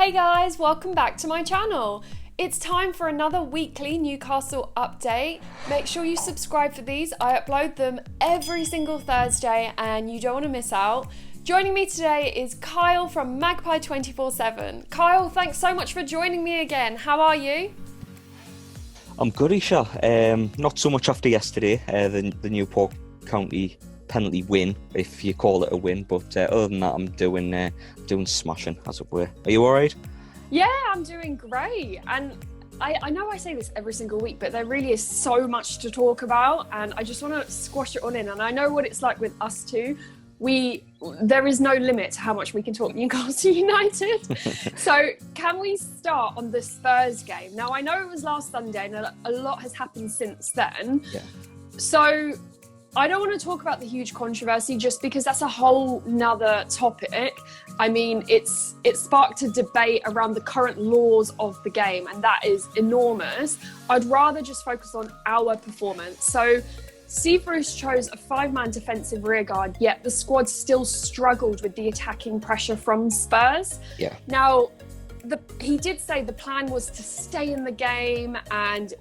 Hey guys, welcome back to my channel. It's time for another weekly Newcastle update. Make sure you subscribe for these. I upload them every single Thursday and you don't want to miss out. Joining me today is Kyle from Magpie 24/7. Kyle, thanks so much for joining me again. How are you? I'm good, Eisha. Not so much after yesterday, the Newport County penalty win, if you call it a win. But other than that, I'm doing smashing, as it were. Are you all right? Yeah, I'm doing great. And I know I say this every single week, but there really is so much to talk about, and I just want to squash it all in. And I know what it's like with us two. There is no limit to how much we can talk Newcastle United. So can we start on the Spurs game? Now, I know it was last Sunday and a lot has happened since then. Yeah. So I don't want to talk about the huge controversy just because that's a whole nother topic. I mean, it sparked a debate around the current laws of the game, and that is enormous. I'd rather just focus on our performance. So Steve Bruce chose a 5-man defensive rearguard, yet the squad still struggled with the attacking pressure from Spurs. Yeah. Now, he did say the plan was to stay in the game and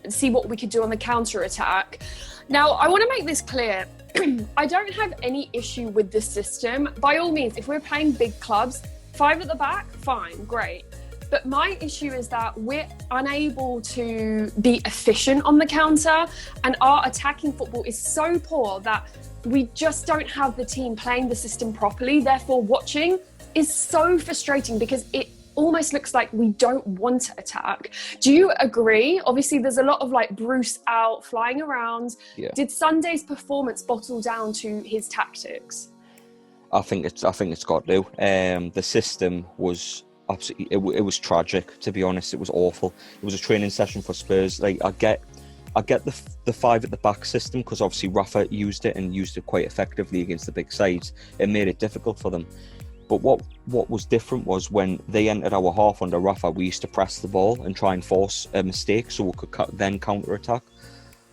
see what we could do on the counter-attack. Now, I want to make this clear. I don't have any issue with this system. By all means, if we're playing big clubs, 5 at the back, fine, great. But my issue is that we're unable to be efficient on the counter, and our attacking football is so poor that we just don't have the team playing the system properly. Therefore, watching is so frustrating because it almost looks like we don't want to attack. Do you agree? Obviously, there's a lot of Bruce out, flying around. Yeah. Did Sunday's performance bottle down to his tactics? I think it's got to. The system was absolutely, it was tragic, to be honest. It was awful. It was a training session for Spurs. I get the 5 at the back system because obviously Rafa used it quite effectively against the big sides. It made it difficult for them. But what was different was when they entered our half under Rafa, we used to press the ball and try and force a mistake so we could then counter-attack.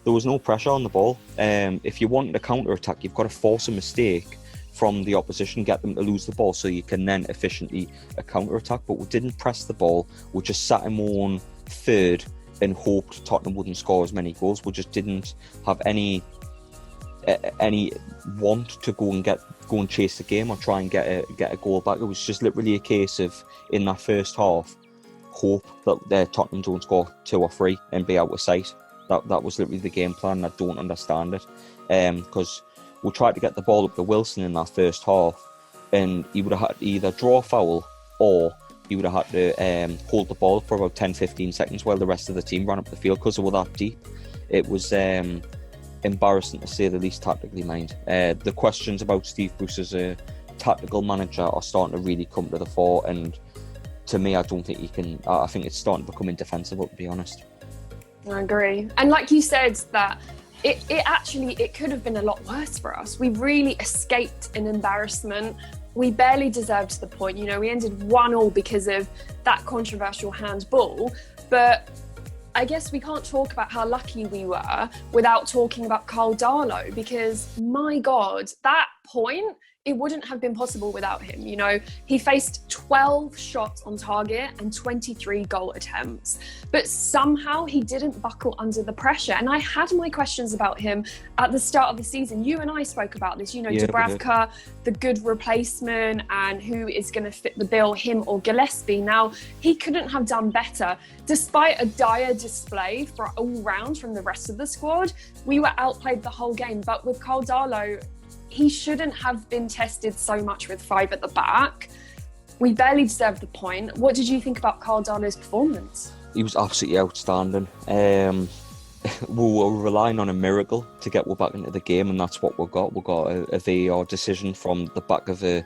There was no pressure on the ball. If you wanted to counter-attack, you've got to force a mistake from the opposition, get them to lose the ball so you can then efficiently counter-attack. But we didn't press the ball. We just sat in our own third and hoped Tottenham wouldn't score as many goals. We just didn't have any want to go and chase the game or try and get a goal back. It was just literally a case of, in that first half, hope that Tottenham don't score 2 or 3 and be out of sight. That was literally the game plan. I don't understand it, because we tried to get the ball up to Wilson in that first half, and he would have had to either draw a foul or he would have had to hold the ball for about 10-15 seconds while the rest of the team ran up the field because they were that deep. It was embarrassing to say the least, tactically mind. The questions about Steve Bruce as a tactical manager are starting to really come to the fore, and to me, I don't think he can. I think it's starting to become indefensible, to be honest. I agree. And like you said, that it could have been a lot worse for us. We really escaped an embarrassment. We barely deserved the point. We ended 1-1 because of that controversial handball. But I guess we can't talk about how lucky we were without talking about Karl Darlow, because my God, that point, it wouldn't have been possible without him. He faced 12 shots on target and 23 goal attempts, but somehow he didn't buckle under the pressure. And I had my questions about him at the start of the season. You and I spoke about this, Dubravka, the good replacement, and who is going to fit the bill, him or Gillespie. Now, he couldn't have done better. Despite a dire display for all round from the rest of the squad, we were outplayed the whole game. But with Karl Darlow, he shouldn't have been tested so much with 5 at the back. We barely deserved the point. What did you think about Karl Darlow's performance? He was absolutely outstanding. We were relying on a miracle to get back into the game, and that's what we got. We got a VAR decision from the back of a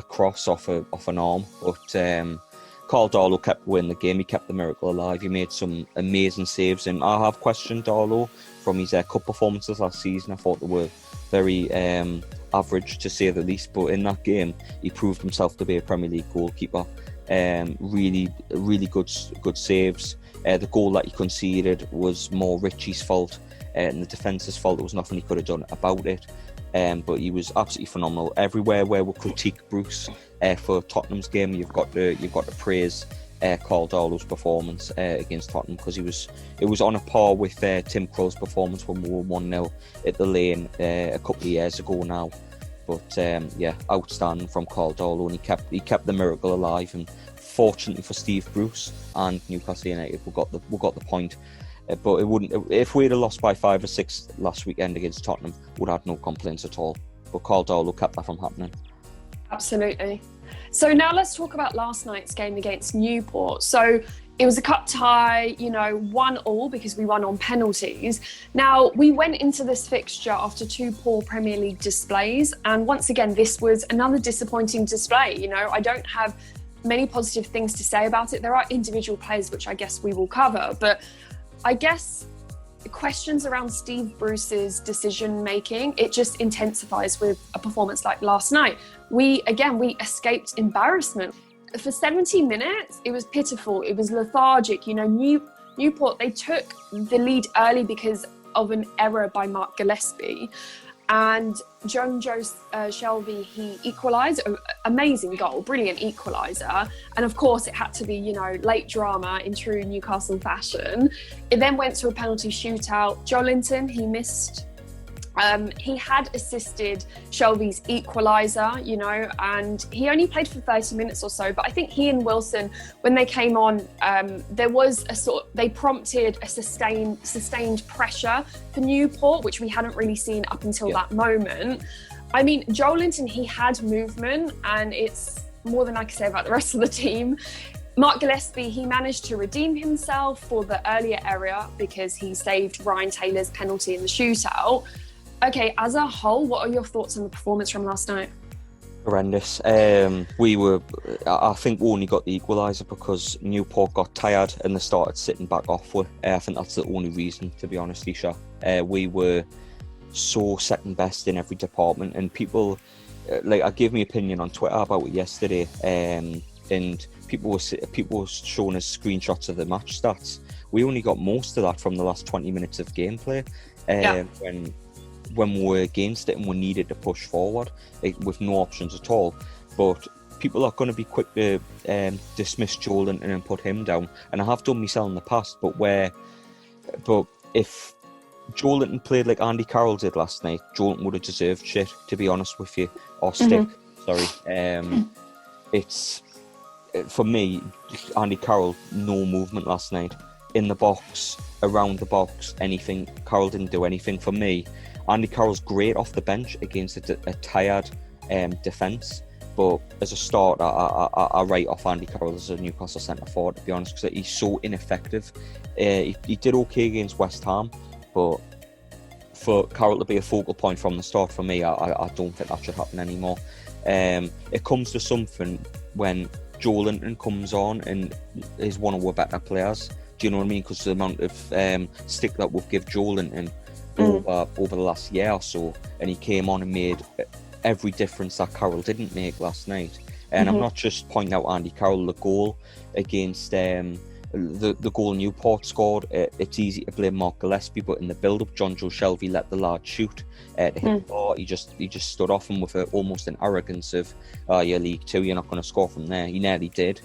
cross off an arm. But Karl Darlow kept winning the game. He kept the miracle alive. He made some amazing saves, and I have questioned Darlow from his cup performances last season. I thought they were very average, to say the least, but in that game he proved himself to be a Premier League goalkeeper. Really good saves. The goal that he conceded was more Ritchie's fault and the defence's fault. There was nothing he could have done about it. but he was absolutely phenomenal. Everywhere where we critique Bruce for Tottenham's game, you've got to praise Karl Darlow's performance against Tottenham, because it was on a par with Tim Krul's performance when we were 1-0 at the Lane a couple of years ago now. But outstanding from Karl Darlow, and he kept the miracle alive. And fortunately for Steve Bruce and Newcastle United, we got the point. But it wouldn't, if we'd have lost by 5 or 6 last weekend against Tottenham, would have no complaints at all. But Karl Darlow kept that from happening. Absolutely. So now let's talk about last night's game against Newport. So it was a cup tie, 1-1 because we won on penalties. Now, we went into this fixture after 2 poor Premier League displays. And once again, this was another disappointing display. I don't have many positive things to say about it. There are individual players, which I guess we will cover. But I guess questions around Steve Bruce's decision making, it just intensifies with a performance like last night. We escaped embarrassment. For 70 minutes, it was pitiful. It was lethargic. Newport, they took the lead early because of an error by Mark Gillespie. And Shelby, he equalised. Amazing goal, brilliant equaliser. And of course, it had to be, late drama in true Newcastle fashion. It then went to a penalty shootout. Joelinton, he missed. He had assisted Shelby's equaliser, and he only played for 30 minutes or so. But I think he and Wilson, when they came on, there was they prompted a sustained pressure for Newport, which we hadn't really seen up until that moment. I mean, Joelinton, he had movement, and it's more than I can say about the rest of the team. Mark Gillespie, he managed to redeem himself for the earlier error because he saved Ryan Taylor's penalty in the shootout. Okay, as a whole, what are your thoughts on the performance from last night? Horrendous. I think we only got the equaliser because Newport got tired and they started sitting back off. I think that's the only reason, to be honest, Eisha. We were so second best in every department, and people, I gave my opinion on Twitter about it yesterday, and people were showing us screenshots of the match stats. We only got most of that from the last 20 minutes of gameplay. When we were against it and we needed to push forward with no options at all. But people are going to be quick to dismiss Joelinton and put him down, and I have done myself in the past. But if Joelinton played like Andy Carroll did last night, Joelinton would have deserved shit, to be honest with you, or stick. Sorry, it's for me. Andy Carroll, no movement last night in the box, around the box, anything. Carroll didn't do anything for me. Andy Carroll's great off the bench against a tired defence, but as a start, I write off Andy Carroll as a Newcastle centre forward, to be honest, because he's so ineffective. He did okay against West Ham, but for Carroll to be a focal point from the start, for me, I don't think that should happen anymore. It comes to something when Joelinton comes on and is one of our better players. Do you know what I mean? Because the amount of stick that we've given Joelinton over the last year or so, and he came on and made every difference that Carroll didn't make last night. And I'm not just pointing out Andy Carroll, the goal against the goal Newport scored. It's easy to blame Mark Gillespie, but in the build-up, Joe Shelby let the lad shoot to hit the bar. He just stood off him with almost an arrogance of, you're League Two, you're not going to score from there. He nearly did.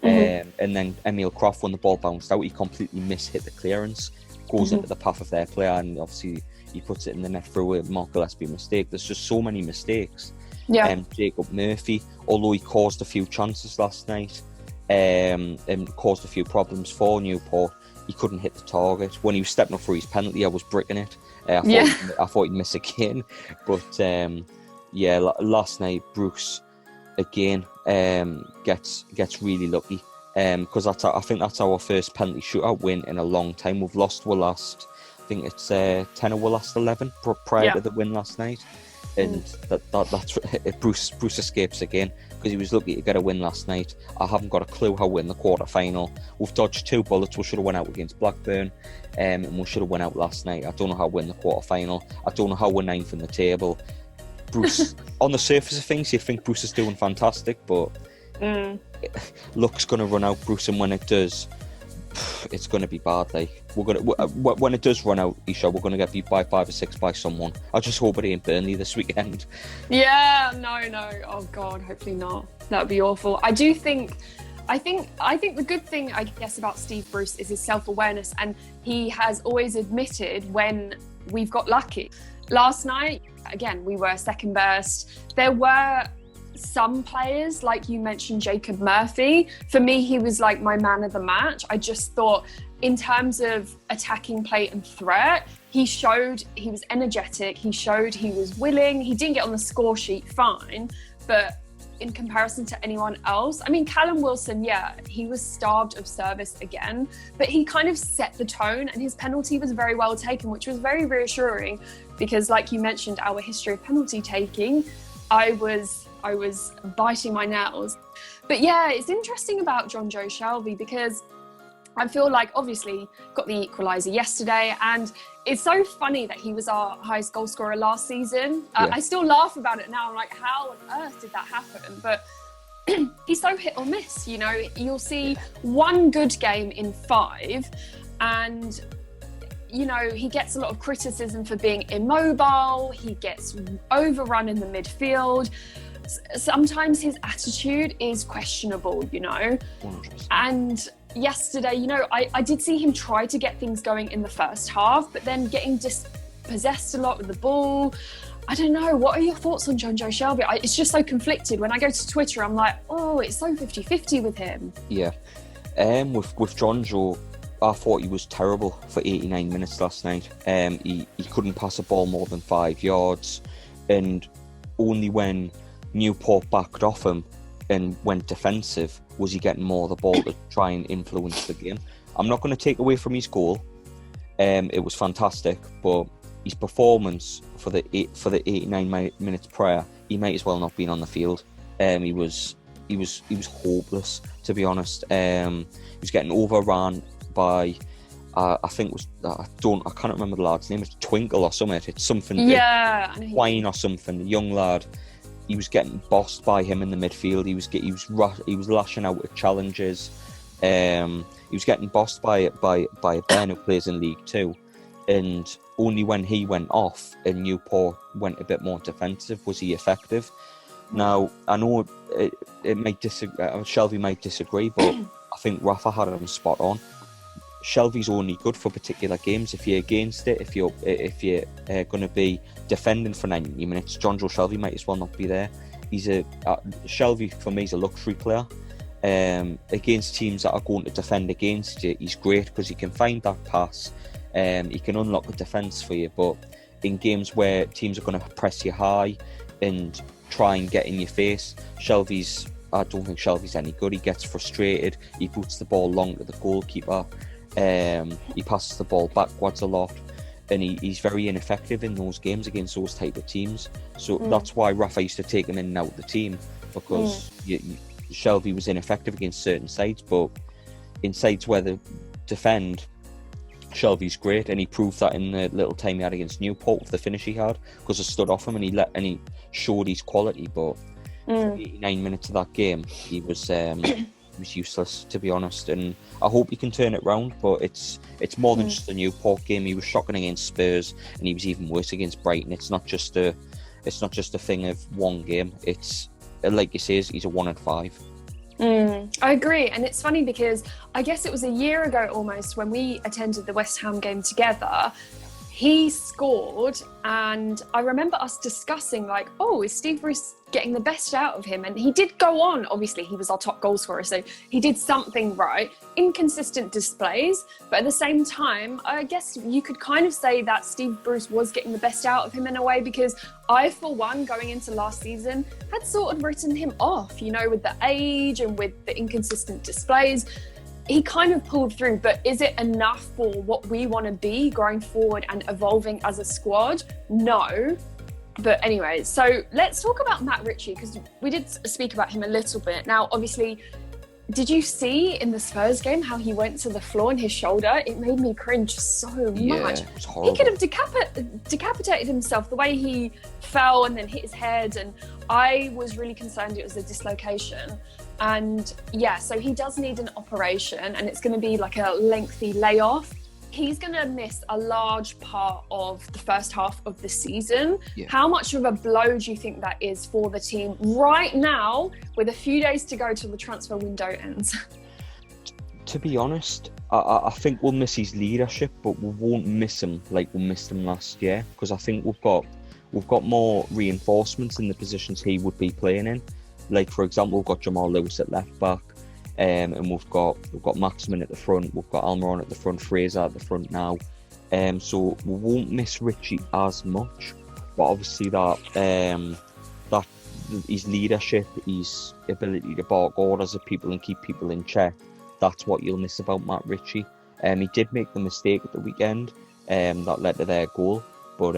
And then Emil Croft, when the ball bounced out, he completely mishit the clearance, goes into the path of their player, and obviously he puts it in the net through a Mark Gillespie mistake. There's just so many mistakes. Jacob Murphy, although he caused a few chances last night and caused a few problems for Newport, he couldn't hit the target. When he was stepping up for his penalty, I was bricking it. I thought he'd miss again. But last night Bruce again gets really lucky, because I think that's our first penalty shootout win in a long time. We've lost our last, I think it's 10 of our last 11 prior to the win last night, and that's Bruce escapes again, because he was lucky to get a win last night. I haven't got a clue how we're in the quarter-final. We've dodged 2 bullets. We should have went out against Blackburn, and we should have went out last night. I don't know how we're in the quarter-final. I don't know how we're 9th in the table. Bruce, on the surface of things, you think Bruce is doing fantastic, but luck's going to run out Bruce, and when it does, it's going to be bad. Like, when it does run out, Eisha, we're going to get beat by 5 or 6 by someone. I just hope it ain't Burnley this weekend. Yeah, no. Oh God, hopefully not. That would be awful. I think the good thing, I guess, about Steve Bruce is his self-awareness, and he has always admitted when we've got lucky. Last night, again, we were second best. There were some players, like you mentioned, Jacob Murphy. For me, he was like my man of the match. I just thought, in terms of attacking play and threat, he showed he was energetic. He showed he was willing. He didn't get on the score sheet, fine, but in comparison to anyone else, I mean, Callum Wilson, yeah, he was starved of service again, but he kind of set the tone, and his penalty was very well taken, which was very reassuring, because like you mentioned, our history of penalty taking, I was biting my nails. But yeah, it's interesting about John Joe Shelby, because I feel like, obviously, got the equaliser yesterday, and it's so funny that he was our highest goal scorer last season. I still laugh about it now. I'm like, how on earth did that happen? But he's so hit or miss, you know. You'll see one good game in 5, and, you know, he gets a lot of criticism for being immobile. He gets overrun in the midfield. Sometimes his attitude is questionable, you know. 100%. And yesterday, you know, I did see him try to get things going in the first half, but then getting dispossessed a lot with the ball. I don't know. What are your thoughts on John Joe Shelby? It's just so conflicted. When I go to Twitter, I'm like, oh, it's so 50-50 with him. Yeah. With John Joe, I thought he was terrible for 89 minutes last night. He couldn't pass a ball more than 5 yards, and only when Newport backed off him and went defensive was he getting more of the ball to try and influence the game. I'm not going to take away from his goal. It was fantastic, but his performance for the 89 minutes prior, he might as well not been on the field. He was hopeless, to be honest. He was getting overrun by I think it was I can't remember the lad's name. It's Twinkle or something. It's something. Yeah, Wine or something. The young lad. He was getting bossed by him in the midfield. He was lashing out at challenges. He was getting bossed by a Ben who plays in League 2, and only when he went off and Newport went a bit more defensive was he effective. Now I know it might Shelby might disagree, but I think Rafa had him spot on. Shelby's only good for particular games. If you're against it, if you're going to be defending for 90 minutes, John Joe Shelby might as well not be there. Shelby for me is a luxury player. Against teams that are going to defend against you, he's great because he can find that pass. He can unlock the defence for you. But in games where teams are going to press you high and try and get in your face, I don't think Shelby's any good. He gets frustrated. He puts the ball long to the goalkeeper. He passes the ball backwards a lot, and he's very ineffective in those games against those type of teams. So that's why Rafa used to take him in and out of the team, because Shelby was ineffective against certain sides, but in sides where they defend, Shelby's great, and he proved that in the little time he had against Newport with the finish he had, because I stood off him and he showed his quality. But for 89 minutes of that game, he was useless, to be honest, and I hope he can turn it round. But it's more than just a Newport game. He was shocking against Spurs, and he was even worse against Brighton. It's not just a thing of one game. It's like you say, he's a 1 in 5. I agree, and it's funny because I guess it was a year ago almost when we attended the West Ham game together. He scored, and I remember us discussing like, oh, is Steve Bruce getting the best out of him? And he did go on. Obviously, he was our top goal scorer, so he did something right. Inconsistent displays, but at the same time, I guess you could kind of say that Steve Bruce was getting the best out of him in a way, because I, for one, going into last season, had sort of written him off, you know, with the age and with the inconsistent displays. He kind of pulled through, but is it enough for what we want to be going forward and evolving as a squad? No. But anyway, so let's talk about Matt Ritchie, because we did speak about him a little bit. Now, obviously, did you see in the Spurs game how he went to the floor and his shoulder? It made me cringe so much. It was horrible. He could have decapitated himself, the way he fell and then hit his head, and I was really concerned it was a dislocation. And yeah, so he does need an operation, and it's going to be like a lengthy layoff. He's going to miss a large part of the first half of the season. Yeah. How much of a blow do you think that is for the team right now, with a few days to go till the transfer window ends? To be honest, I think we'll miss his leadership, but we won't miss him like we missed him last year, because I think we've got more reinforcements in the positions he would be playing in. Like, for example, we've got Jamal Lewis at left back, and we've got Maximin at the front, we've got Almiron at the front, Fraser at the front now. So we won't miss Ritchie as much, but obviously that his leadership, his ability to bark orders at people and keep people in check, that's what you'll miss about Matt Ritchie. He did make the mistake at the weekend that led to their goal, but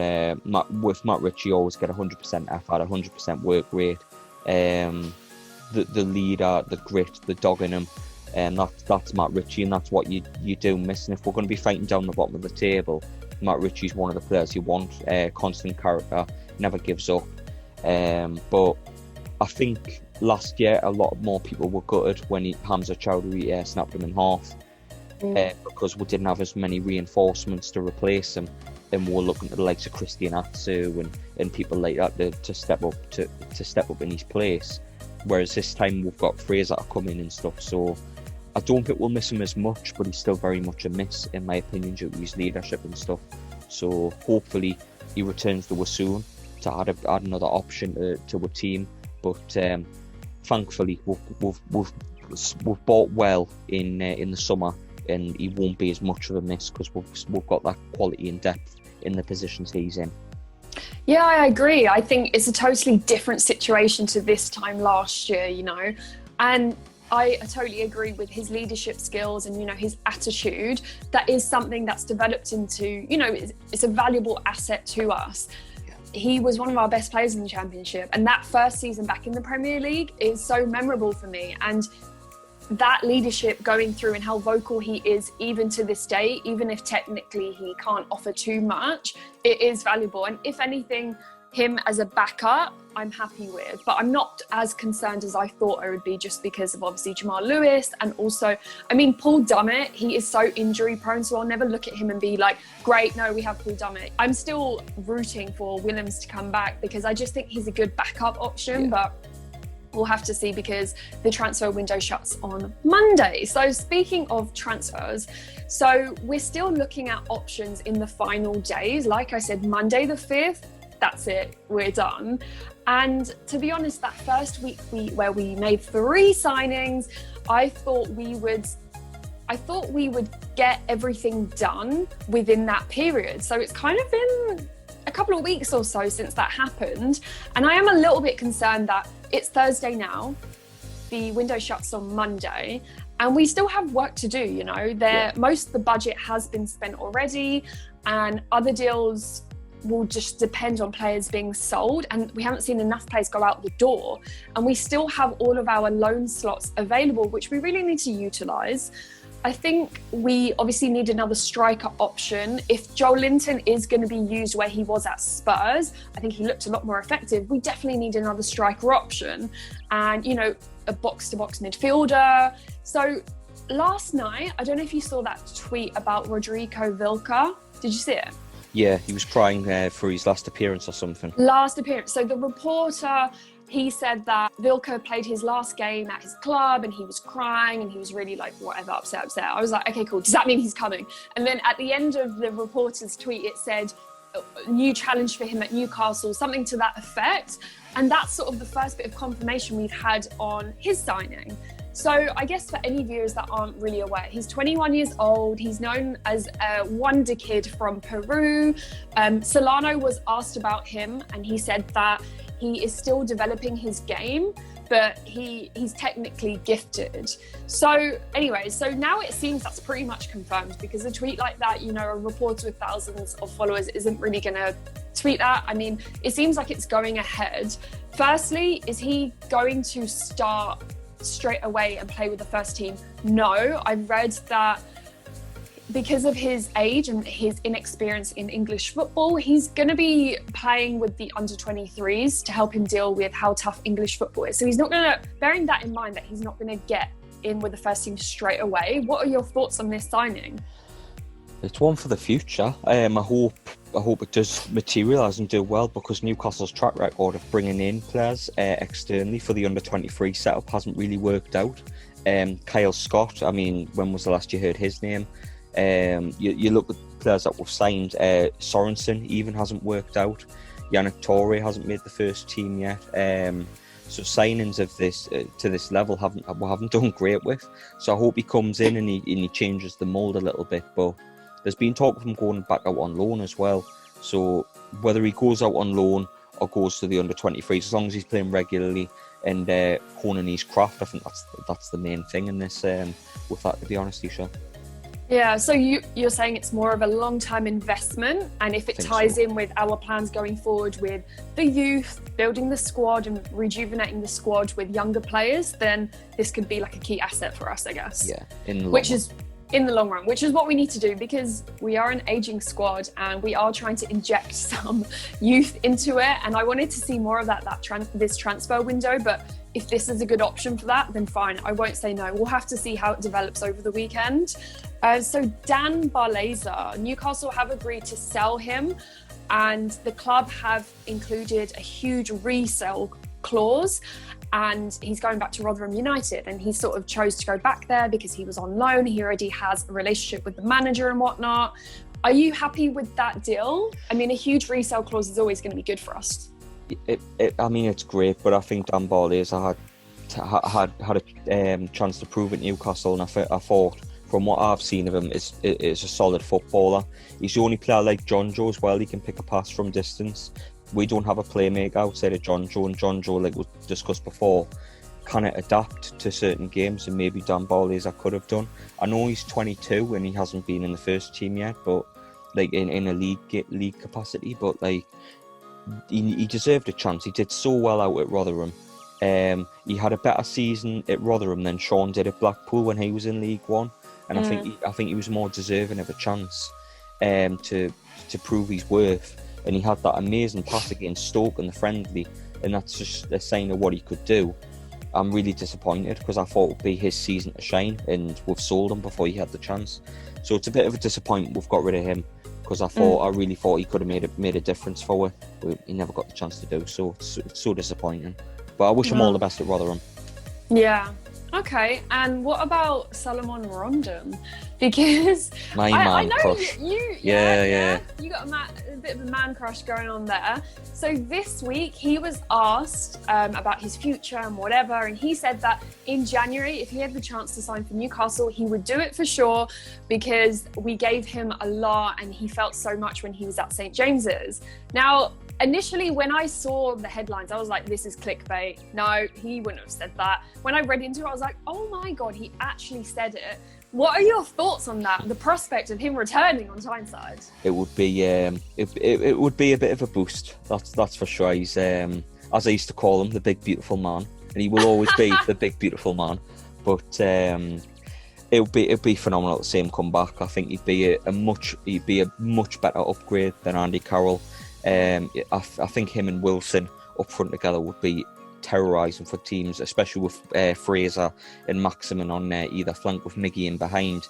with Matt Ritchie, you always get 100% effort, 100% work rate. The leader, the grit, the dog in him, and that's Matt Ritchie, and that's what you do miss. And if we're going to be fighting down the bottom of the table, Matt Ritchie's one of the players you want. Constant character, never gives up. But I think last year a lot more people were gutted when Hamza Chowdhury snapped him in half, because we didn't have as many reinforcements to replace him, and we're looking at the likes of Christian Atsu and people like that to step up in his place. Whereas this time we've got Fraser to come in and stuff, so I don't think we'll miss him as much, but he's still very much a miss in my opinion due to his leadership and stuff. So hopefully he returns to us soon to add another option to a team. But thankfully we've bought well in the summer, and he won't be as much of a miss because we've got that quality and depth in the positions he's in. Yeah, I agree. I think it's a totally different situation to this time last year, and I totally agree with his leadership skills and, his attitude. That is something that's developed into, it's a valuable asset to us. He was one of our best players in the Championship, and that first season back in the Premier League is so memorable for me. And that leadership going through and how vocal he is even to this day, even if technically he can't offer too much, it is valuable. And if anything, him as a backup, I'm happy with, but I'm not as concerned as I thought I would be, just because of obviously Jamal Lewis. And also, Paul Dummett, he is so injury prone, so I'll never look at him and be like, great, no, we have Paul Dummett. I'm still rooting for Willems to come back because I just think he's a good backup option, but we'll have to see because the transfer window shuts on Monday. So speaking of transfers, so we're still looking at options in the final days. Like I said, Monday the 5th, that's it, we're done. And to be honest, that first week where we made 3 signings, I thought we would get everything done within that period. So it's kind of been a couple of weeks or so since that happened. And I am a little bit concerned that it's Thursday now, the window shuts on Monday, and we still have work to do, Most of the budget has been spent already, and other deals will just depend on players being sold, and we haven't seen enough players go out the door, and we still have all of our loan slots available, which we really need to utilise. I think we obviously need another striker option. If Joel Linton is going to be used where he was at Spurs, I think he looked a lot more effective. We definitely need another striker option and, a box-to-box midfielder. So last night, I don't know if you saw that tweet about Rodrigo Vilca. Did you see it? Yeah, he was crying for his last appearance or something. Last appearance. So the reporter, he said that Vilca played his last game at his club and he was crying and he was really upset. I was like, okay, cool. Does that mean he's coming? And then at the end of the reporter's tweet, it said, new challenge for him at Newcastle, something to that effect. And that's sort of the first bit of confirmation we've had on his signing. So I guess for any viewers that aren't really aware, he's 21 years old. He's known as a wonder kid from Peru. Solano was asked about him and he said that he is still developing his game, but he's technically gifted. So anyway, so now it seems that's pretty much confirmed, because a tweet like that, a reporter with thousands of followers isn't really going to tweet that. It seems like it's going ahead. Firstly, is he going to start straight away and play with the first team? No, I read that because of his age and his inexperience in English football, he's going to be playing with the under-23s to help him deal with how tough English football is. So he's not going to, bearing that in mind, that he's not going to get in with the first team straight away. What are your thoughts on this signing? It's one for the future. I hope it does materialise and do well, because Newcastle's track record of bringing in players externally for the under-23 setup hasn't really worked out. Kyle Scott, I mean, when was the last you heard his name? You look at players that we've signed, Sorensen even hasn't worked out. Yannick Torre hasn't made the first team yet. So signings of this to this level haven't done great with. So I hope he comes in and he changes the mould a little bit. But there's been talk of him going back out on loan as well. So whether he goes out on loan or goes to the under-23s, as long as he's playing regularly and honing his craft, I think that's the main thing in this. With that, to be honest, Eisha. Yeah, so you're saying it's more of a long-term investment, and if it ties in with our plans going forward with the youth, building the squad and rejuvenating the squad with younger players, then this could be like a key asset for us, I guess. Yeah, in the long run, which is what we need to do, because we are an aging squad and we are trying to inject some youth into it. And I wanted to see more of this transfer window, but if this is a good option for that, then fine, I won't say no. We'll have to see how it develops over the weekend. So Dan Barlaser, Newcastle have agreed to sell him, and the club have included a huge resale clause, and he's going back to Rotherham United, and he sort of chose to go back there because he was on loan. He already has a relationship with the manager and whatnot. Are you happy with that deal? I mean, a huge resale clause is always going to be good for us. I mean, it's great, but I think Dan Barlaser had a chance to prove at Newcastle, and I thought, from what I've seen of him, is a solid footballer. He's the only player like John Joe as well. He can pick a pass from distance. We don't have a playmaker outside of John Joe, and John Joe, like we discussed before, can adapt to certain games, and maybe Dan Barlaser could have done. I know he's 22 and he hasn't been in the first team yet, but like in a league capacity, but like he deserved a chance. He did so well out at Rotherham. He had a better season at Rotherham than Sean did at Blackpool when he was in League One, and I think he was more deserving of a chance to prove his worth. And he had that amazing pass against Stoke in the friendly, and that's just a sign of what he could do. I'm really disappointed because I thought it would be his season to shine, and we've sold him before he had the chance. So it's a bit of a disappointment we've got rid of him, because I really thought he could have made a difference for us. But he never got the chance to do so. It's so disappointing. But I wish him all the best at Rotherham. Yeah. Okay, and what about Solomon Rondon? Because I know crush. you got a bit of a man crush going on there. So this week he was asked about his future and whatever, and he said that in January, if he had the chance to sign for Newcastle, he would do it for sure, because we gave him a lot and he felt so much when he was at St. James's. Now, initially, when I saw the headlines, I was like, this is clickbait. No, he wouldn't have said that. When I read into it, I was like, oh my God, he actually said it. What are your thoughts on that? The prospect of him returning on Tyneside? It would be it would be a bit of a boost. That's for sure. He's as I used to call him, the big beautiful man, and he will always be the big beautiful man. But it'd be phenomenal to see him come back. I think he'd be a much better upgrade than Andy Carroll. I think him and Wilson up front together would be terrorising for teams, especially with Fraser and Maximin on either flank, with Miggy in behind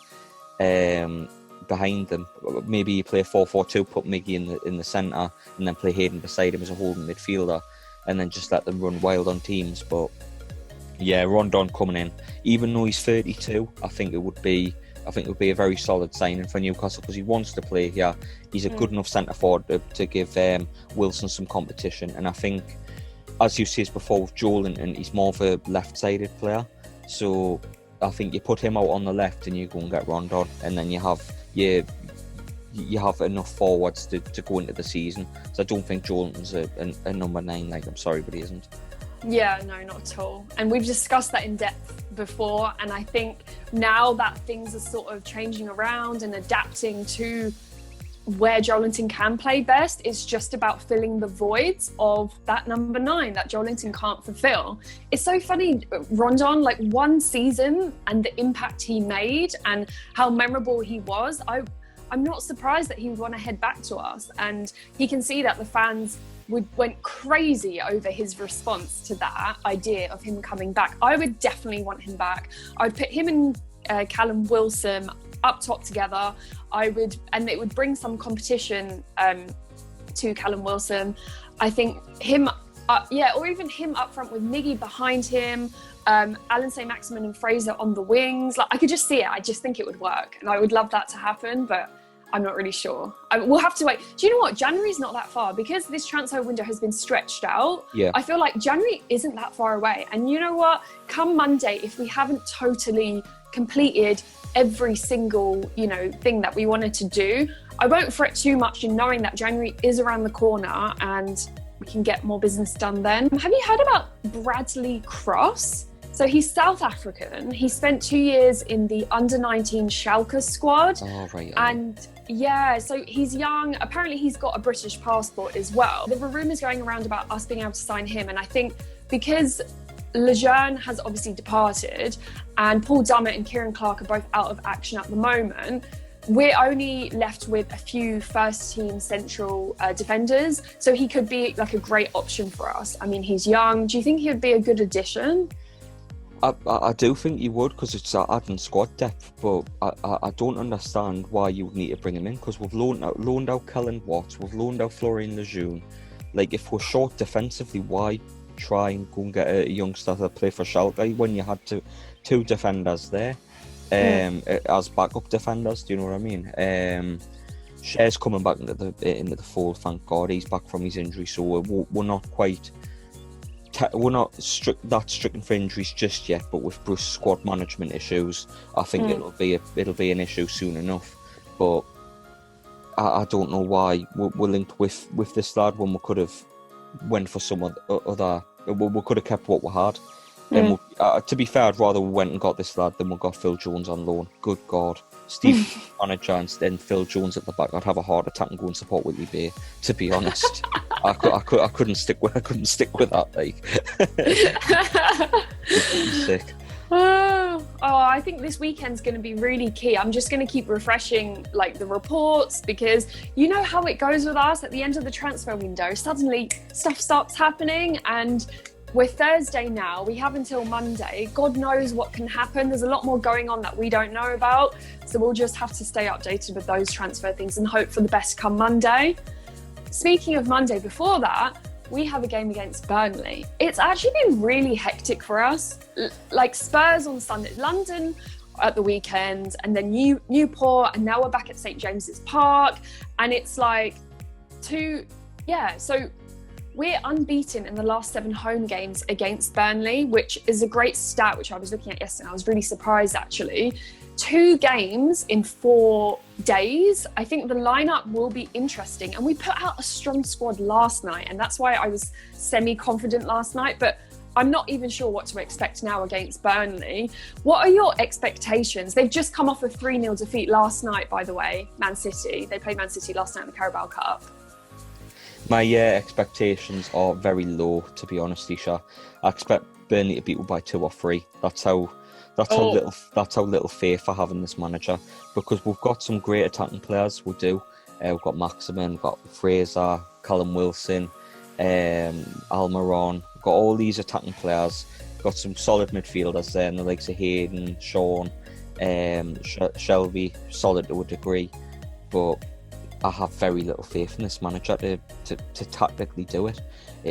them. Maybe you play 4-4-2, put Miggy in the centre, and then play Hayden beside him as a holding midfielder, and then just let them run wild on teams. But yeah, Rondon coming in, even though he's 32, I think it would be a very solid signing for Newcastle, because he wants to play here. He's a good enough centre forward to give Wilson some competition. And I think, as you said before with Joel, and he's more of a left-sided player. So I think you put him out on the left and you go and get Rondon, and then you have enough forwards to go into the season. So I don't think Joel's a number 9. Like, I'm sorry, but he isn't. Yeah, no, not at all. And we've discussed that in depth before, and I think now that things are sort of changing around and adapting to where Joelinton can play best. It's just about filling the voids of that number 9 that Joelinton can't fulfill. It's so funny, Rondon, like one season and the impact he made and how memorable he was. I'm not surprised that he would want to head back to us, and he can see that the fans went crazy over his response to that idea of him coming back. I would definitely want him back. I would put him and Callum Wilson up top together. And it would bring some competition to Callum Wilson. I think him, or even him up front with Miggy behind him, Alan St. Maximin and Fraser on the wings. Like, I could just see it. I just think it would work, and I would love that to happen, but I'm not really sure. We'll have to wait. Do you know what? January's not that far because this transfer window has been stretched out. Yeah. I feel like January isn't that far away. And you know what? Come Monday, if we haven't totally completed every single, thing that we wanted to do, I won't fret too much in knowing that January is around the corner and we can get more business done then. Have you heard about Bradley Cross? So he's South African. He spent 2 years in the under-19 Schalke squad. Oh, right. And yeah, so he's young. Apparently he's got a British passport as well. There were rumours going around about us being able to sign him. And I think because Lejeune has obviously departed and Paul Dummett and Kieran Clark are both out of action at the moment, we're only left with a few first-team central defenders. So he could be like a great option for us. I mean, he's young. Do you think he would be a good addition? I do think you would, because it's adding squad depth, but I don't understand why you would need to bring him in, because we've loaned out Kellen Watts, we've loaned out Florian Lejeune. Like, if we're short defensively, why try and go and get a youngster to play for Schalke when you had two defenders there as backup defenders? Do you know what I mean? Cher's coming back into the fold, thank God. He's back from his injury, so we're not quite... We're not that stricken for injuries just yet, but with Bruce's squad management issues, I think it'll be an issue soon enough. But I don't know why we're linked with this lad when we could have went for some other. We could have kept what we had. And to be fair, I'd rather we went and got this lad than we got Phil Jones on loan. Good God, Steve manager and then Phil Jones at the back. I'd have a heart attack and go and support Whitley Bay. To be honest, I couldn't stick with that. Like, sick. Oh, I think this weekend's going to be really key. I'm just going to keep refreshing like the reports, because you know how it goes with us at the end of the transfer window. Suddenly stuff starts happening, and we're Thursday now. We have until Monday. God knows what can happen. There's a lot more going on that we don't know about. So we'll just have to stay updated with those transfer things and hope for the best come Monday. Speaking of Monday, before that, we have a game against Burnley. It's actually been really hectic for us. Like Spurs on Sunday, London at the weekend, and then Newport, and now we're back at St. James's Park. And it's like so we're unbeaten in the last 7 home games against Burnley, which is a great stat, which I was looking at yesterday. I was really surprised, actually. 2 games in 4 days. I think the lineup will be interesting. And we put out a strong squad last night, and that's why I was semi-confident last night. But I'm not even sure what to expect now against Burnley. What are your expectations? They've just come off a 3-0 defeat last night, by the way, Man City. They played Man City last night in the Carabao Cup. My expectations are very low, to be honest, Eisha. I expect Burnley to beat us by 2 or 3. That's how little faith I have in this manager, because we've got some great attacking players. We do. We've got Maximin, we've got Fraser, Callum Wilson, Almiron. We've got all these attacking players. We've got some solid midfielders there, and the likes of Hayden, Sean, Shelby, solid to a degree, but I have very little faith in this manager to tactically do it.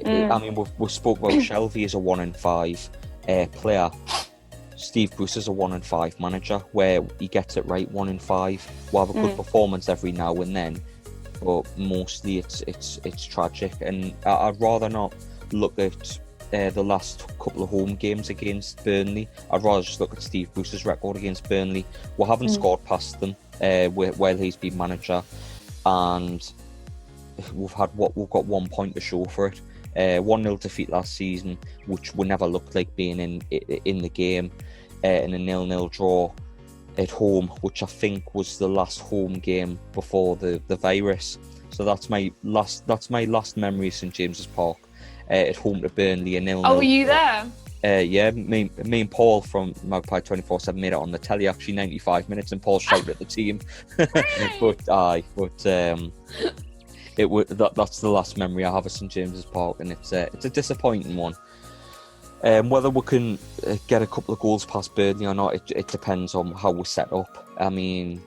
I mean, we've spoke about Shelby as a 1 in 5 player. Steve Bruce is a 1 in 5 manager, where he gets it right 1 in 5. We'll have a good performance every now and then, but mostly it's tragic. And I'd rather not look at the last couple of home games against Burnley. I'd rather just look at Steve Bruce's record against Burnley. We haven't scored past them while he's been manager, and we've got 1 point to show for it. 1-0 defeat last season, which we never looked like being in the game, in a 0-0 draw. at home, which I think was the last home game before the virus. So that's my last memory of St James's Park, at home to Burnley, a 0-0. Oh, were you there? Yeah, me and Paul from Magpie 24/7 made it on the telly, actually, 95 minutes, and Paul shouted at the team. That's the last memory I have of St James's Park, and it's a disappointing one. Whether we can get a couple of goals past Burnley or not, it depends on how we're set up. I mean,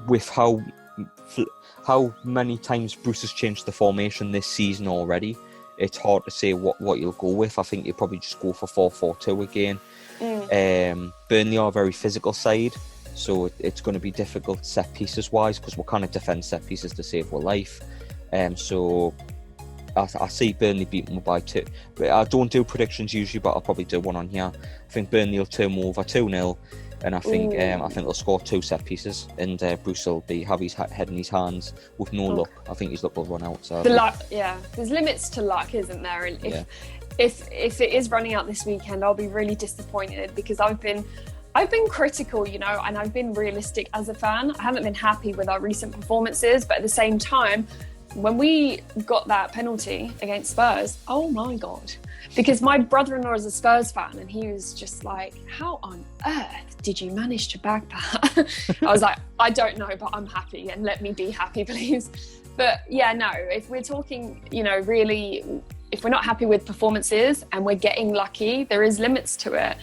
with how many times Bruce has changed the formation this season already, it's hard to say what you'll go with. I think you'll probably just go for 4-4-2 again. Burnley are a very physical side, so it's going to be difficult set pieces wise, because we'll kind of defend set pieces to save our life. So I see Burnley beating them by 2. But I don't do predictions usually, but I'll probably do one on here. I think Burnley will turn over 2-0, and I think they'll score 2 set pieces, and Bruce will have his head in his hands with no luck. I think his luck will run out. So there's limits to luck, isn't there? And if it is running out this weekend, I'll be really disappointed, because I've been critical, you know, and I've been realistic as a fan. I haven't been happy with our recent performances, but at the same time, when we got that penalty against Spurs, oh my God. Because my brother-in-law is a Spurs fan, and he was just like, how on earth did you manage to bag that? I was like, I don't know, but I'm happy, and let me be happy, please. But yeah, no, if we're talking, you know, really, if we're not happy with performances and we're getting lucky, there is limits to it.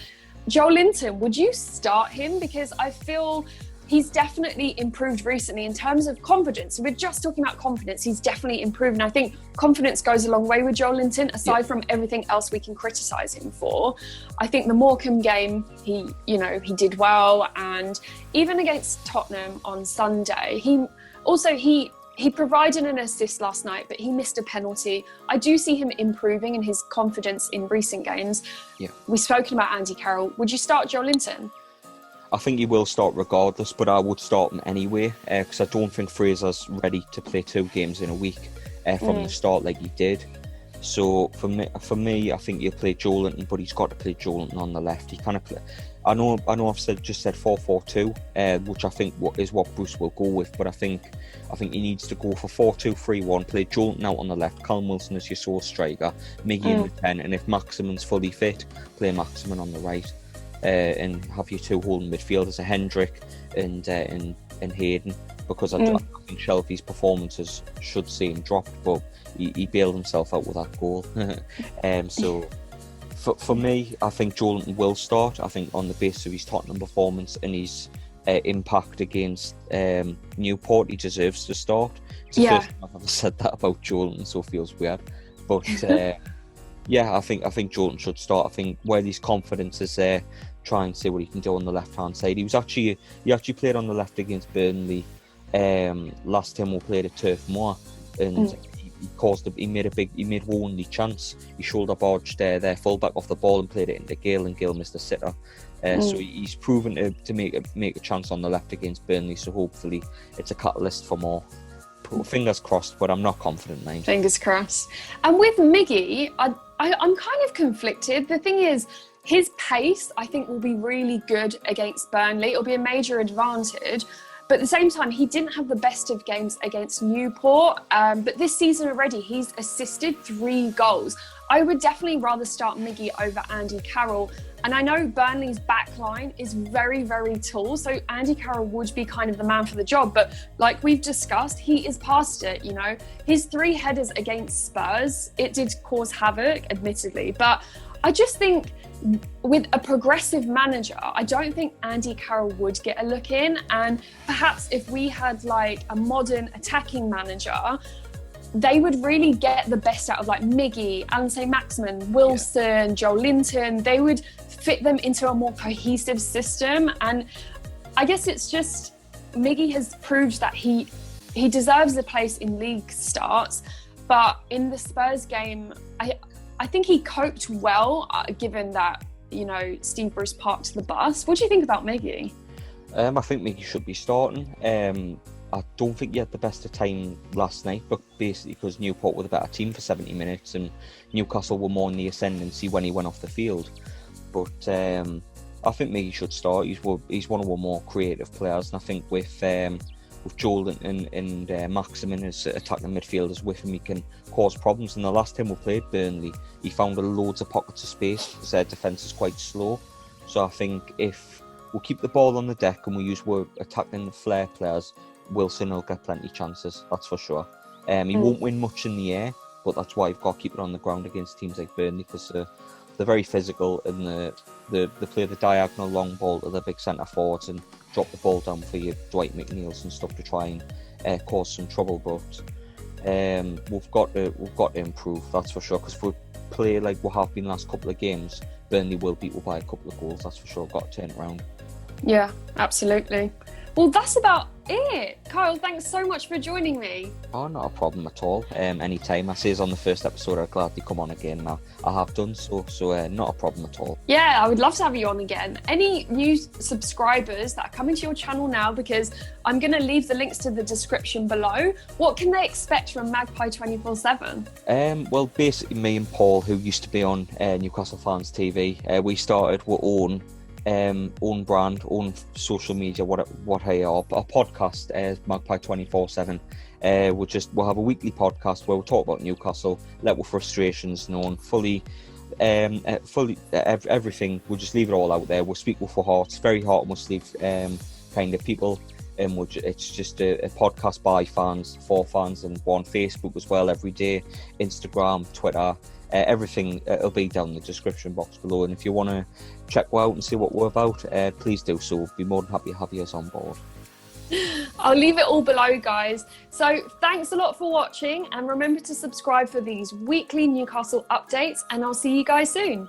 Joelinton, would you start him? Because I feel he's definitely improved recently in terms of confidence. We're just talking about confidence. He's definitely improved. And I think confidence goes a long way with Joelinton, aside from everything else we can criticise him for. I think the Morecambe game, he did well. And even against Tottenham on Sunday, he provided an assist last night, but he missed a penalty. I do see him improving in his confidence in recent games. Yeah. We've spoken about Andy Carroll. Would you start Joelinton? I think he will start regardless, but I would start him anyway, because I don't think Fraser's ready to play 2 games in a week from the start like he did. So for me, I think he'll play Joelinton, but he's got to play Joelinton on the left. He kind of play. I know. I've just said 4-4-2, which I think is what Bruce will go with. But I think he needs to go for 4-2-3-1. Play Joelinton out on the left, Callum Wilson as your sole striker, Miggy in the 10, and if Maximin's fully fit, play Maximin on the right. And have your 2 holding midfielders, Hendrick and Hayden, because I think Shelby's performances should see him drop, but he bailed himself out with that goal. So for me, I think Joelinton will start. I think on the basis of his Tottenham performance and his impact against Newport, he deserves to start. It's the first time I've ever said that about Joelinton, so it feels weird. But I think Joelinton should start. I think where his confidence is there, try and see what he can do on the left-hand side. He actually played on the left against Burnley last time we played at Turf Moor, and he made only chance. He shoulder barged their fullback off the ball and played it into Gale, and Gale missed a sitter. So he's proven to make a chance on the left against Burnley. So hopefully it's a catalyst for more. Fingers crossed, but I'm not confident, mate. Fingers crossed. And with Miggy, I'm kind of conflicted. The thing is, his pace, I think, will be really good against Burnley. It'll be a major advantage. But at the same time, he didn't have the best of games against Newport. But this season already, he's assisted 3 goals. I would definitely rather start Miggy over Andy Carroll. And I know Burnley's backline is very, very tall, so Andy Carroll would be kind of the man for the job. But like we've discussed, he is past it, you know. His 3 headers against Spurs, it did cause havoc, admittedly. But I just think with a progressive manager, I don't think Andy Carroll would get a look in. And perhaps if we had like a modern attacking manager, they would really get the best out of like Miggy, Alan St-Maximin, Wilson, Joelinton. They would fit them into a more cohesive system. And I guess it's just Miggy has proved that he deserves a place in league starts. But in the Spurs game, I think he coped well, given that, you know, Steve Bruce parked the bus. What do you think about Miggy? I think Miggy should be starting. I don't think he had the best of time last night, but basically because Newport were the better team for 70 minutes and Newcastle were more in the ascendancy when he went off the field. But I think he should start. He's one of our more creative players, and I think with Joel and Maximin as attacking midfielders with him, he can cause problems. And the last time we played Burnley, he found loads of pockets of space because their defence is quite slow. So I think if we keep the ball on the deck and we use attacking flair players, Wilson will get plenty of chances, that's for sure. He won't win much in the air, but that's why you've got to keep it on the ground against teams like Burnley, because they're very physical and they play the diagonal long ball to the big centre forwards and drop the ball down for your Dwight McNeils and stuff to try and cause some trouble. But we've got to improve, that's for sure, because if we play like we have been last couple of games, Burnley will beat us by a couple of goals, that's for sure. Got to turn it around. Yeah, absolutely. Well, that's about it. Kyle, thanks so much for joining me. Oh, not a problem at all. Anytime. I says on the first episode I'd gladly come on again. Now I have done so not a problem at all. Yeah, I would love to have you on again. Any new subscribers that are coming to your channel now, because I'm going to leave the links to the description below, what can they expect from Magpie 24/7? Well, basically me and Paul, who used to be on Newcastle Fans TV, we started our own brand, own social media, our podcast, Magpie 24/7. We'll have a weekly podcast where we'll talk about Newcastle, let our frustrations known, everything. We'll just leave it all out there. We'll speak with our hearts, very heart on our sleeve kind of people. It's just a podcast by fans, for fans, and we're on Facebook as well every day, Instagram, Twitter. Everything will be down in the description box below, and if you want to check out and see what we're about, please do so. We'll be more than happy to have you on board. I'll leave it all below, guys. So thanks a lot for watching, and remember to subscribe for these weekly Newcastle updates, and I'll see you guys soon.